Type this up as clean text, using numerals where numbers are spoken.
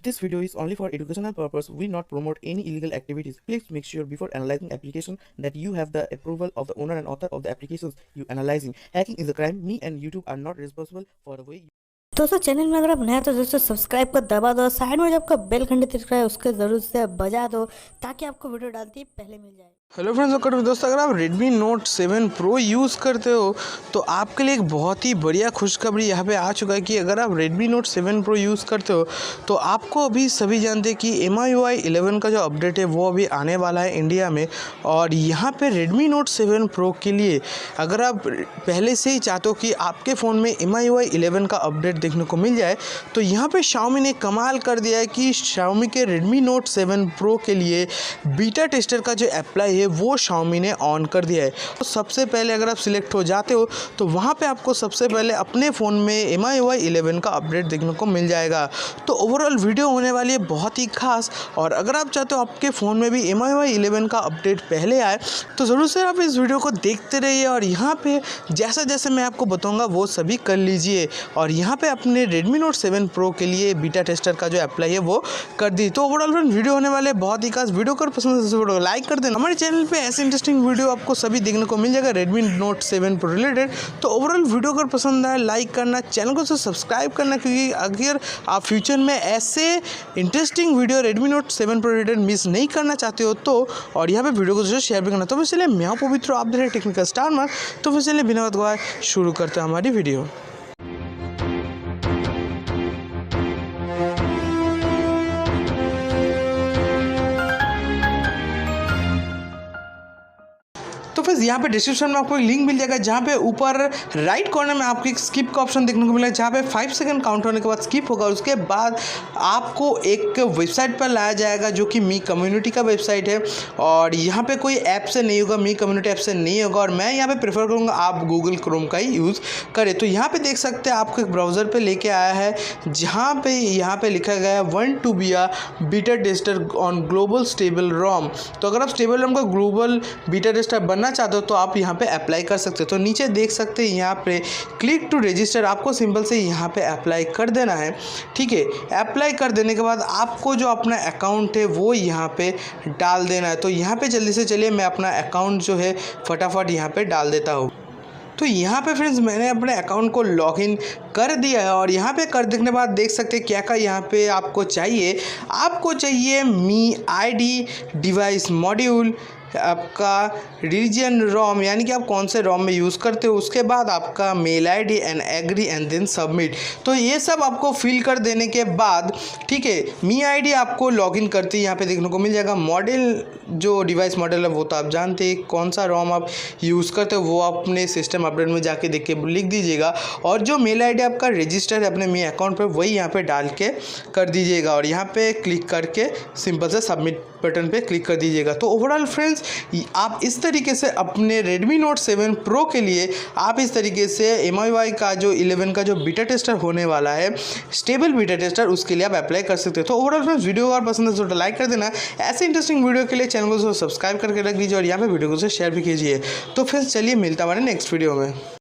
This video is only for educational purpose. We not promote any illegal activities. Please make sure before analyzing application that you have the approval of the owner and author of the applications you analyzing. Hacking is a crime. Me and YouTube are not responsible for the way दोस्तों channel में अगर आप नया तो दोस्तों subscribe कर दबा दो। साइड में जो आपका बेल घंटी दिख रहा है उसके जरूर से बजा दो ताकि आपको वीडियो डालते ही पहले मिल जाए। हेलो फ्रेंड्स, दोस्तों अगर आप Redmi Note 7 Pro यूज़ करते हो तो आपके लिए एक बहुत ही बढ़िया खुशखबरी यहाँ पे आ चुका है कि अगर आप Redmi Note 7 Pro यूज़ करते हो तो आपको अभी सभी जानते हैं कि MIUI 11 का जो अपडेट है वो अभी आने वाला है इंडिया में। और यहाँ पे Redmi Note 7 Pro के लिए अगर आप पहले से ही चाहते हो कि आपके फ़ोन में MIUI 11 का अपडेट देखने को मिल जाए तो यहाँ पे Xiaomi ने कमाल कर दिया है कि Xiaomi के Redmi Note 7 Pro के लिए बीटा टेस्टर का जो अप्लाई वो Xiaomi ने ऑन कर दिया है। तो सबसे पहले अगर आप सिलेक्ट हो जाते हो तो वहाँ पे आपको सबसे पहले अपने फ़ोन में MIUI 11 का अपडेट देखने को मिल जाएगा। तो ओवरऑल वीडियो होने वाली है बहुत ही खास, और अगर आप चाहते हो आपके फ़ोन में भी MIUI 11 का अपडेट पहले आए तो ज़रूर से आप इस वीडियो को देखते रहिए और यहाँ पे जैसा जैसे मैं आपको बताऊँगा वो सभी कर लीजिए। और यहाँ पे अपने Redmi Note 7 Pro के लिए बीटा टेस्टर का जो अप्लाई है वो कर दी। तो ओवरऑल फ्रेंड वीडियो होने वाले बहुत ही खास। वीडियो को पसंद है तो वीडियो को लाइक कर देना। हमारे चैनल पे ऐसे इंटरेस्टिंग वीडियो आपको सभी देखने को मिल जाएगा Redmi Note 7 Pro रिलेटेड। तो ओवरऑल वीडियो अगर पसंद आए लाइक करना, चैनल को सब्सक्राइब करना, क्योंकि अगर आप फ्यूचर में ऐसे interesting video Redmi Note 7 Pro related miss नहीं करना चाहते हो तो, और यहाँ पे वीडियो को शेयर भी करना। तो इसलिए मैं हूं पवित्र, आप देख रहे हैं टेक्निकल स्टारमार्क। तो फिर चलिए बिना वक्त गवाए शुरू करते हैं हमारी वीडियो। तो फिर यहाँ पे डिस्क्रिप्शन में आपको एक लिंक मिल जाएगा जहाँ पे ऊपर राइट कॉर्नर में आपको एक स्किप का ऑप्शन देखने को मिलेगा, जहाँ पे 5 सेकंड काउंट होने के बाद स्किप होगा। उसके बाद आपको एक वेबसाइट पर लाया जाएगा जो कि मी कम्युनिटी का वेबसाइट है, और यहाँ पे कोई ऐप से नहीं होगा, मी कम्युनिटी ऐप से नहीं होगा। और मैं यहाँ पे प्रेफर करूँगा आप गूगल क्रोम का ही यूज़ करें। तो यहाँ पे देख सकते हैं आपको एक ब्राउज़र पे लेके आया है जहाँ पे यहाँ पे लिखा गया है want to be a beta tester on global stable ROM. तो अगर आप स्टेबल रोम का ग्लोबल बीटा टेस्टर बनना चाहते हो तो आप यहाँ पे अप्लाई कर सकते हो। तो नीचे देख सकते हैं यहाँ पे क्लिक टू रजिस्टर, आपको सिंपल से यहाँ पे अप्लाई कर देना है। ठीक है, अप्लाई कर देने के बाद आपको जो अपना अकाउंट है वो यहाँ पे डाल देना है। तो यहाँ पे जल्दी से चलिए मैं अपना अकाउंट जो है फटाफट यहाँ पे डाल देता हूँ। तो यहाँ पे फ्रेंड्स मैंने अपने अकाउंट को लॉगिन कर दिया है, और यहाँ पे कर देने के बाद देख सकते हैं क्या यहाँ पे आपको चाहिए MIUI डिवाइस मॉड्यूल, आपका रीजन रोम यानी कि आप कौन से रोम में यूज़ करते हो, उसके बाद आपका mail ID and agree and then submit. तो ये सब आपको फिल कर देने के बाद ठीक है MIUI आपको लॉगिन करते ही यहाँ पे देखने को मिल जाएगा। मॉडल जो डिवाइस मॉडल है वो तो आप जानते हैं, कौन सा रोम आप यूज़ करते हो वो अपने सिस्टम अपडेट में जाके देख के लिख दीजिएगा, और जो मेल ID आपका रजिस्टर है अपने मी अकाउंट पर वही यहाँ पे डाल के कर दीजिएगा, और यहाँ पे क्लिक करके सिंपल से सबमिट बटन पे क्लिक कर दीजिएगा। तो ओवरऑल फ्रेंड्स आप इस तरीके से अपने Redmi Note 7 Pro के लिए आप इस तरीके से MIUI का जो 11 का जो बीटा टेस्टर होने वाला है, स्टेबल बीटा टेस्टर, उसके लिए आप अप्लाई कर सकते हो। तो ओवरऑल फ्रेंड्स वीडियो अगर पसंद है तो लाइक कर देना। ऐसे इंटरेस्टिंग वीडियो के लिए चैनल को सब्सक्राइब करके रख लीजिए और यहाँ पे वीडियो को शेयर भी कीजिए। तो फ्रेंड्स चलिए मिलता हमारे नेक्स्ट वीडियो में।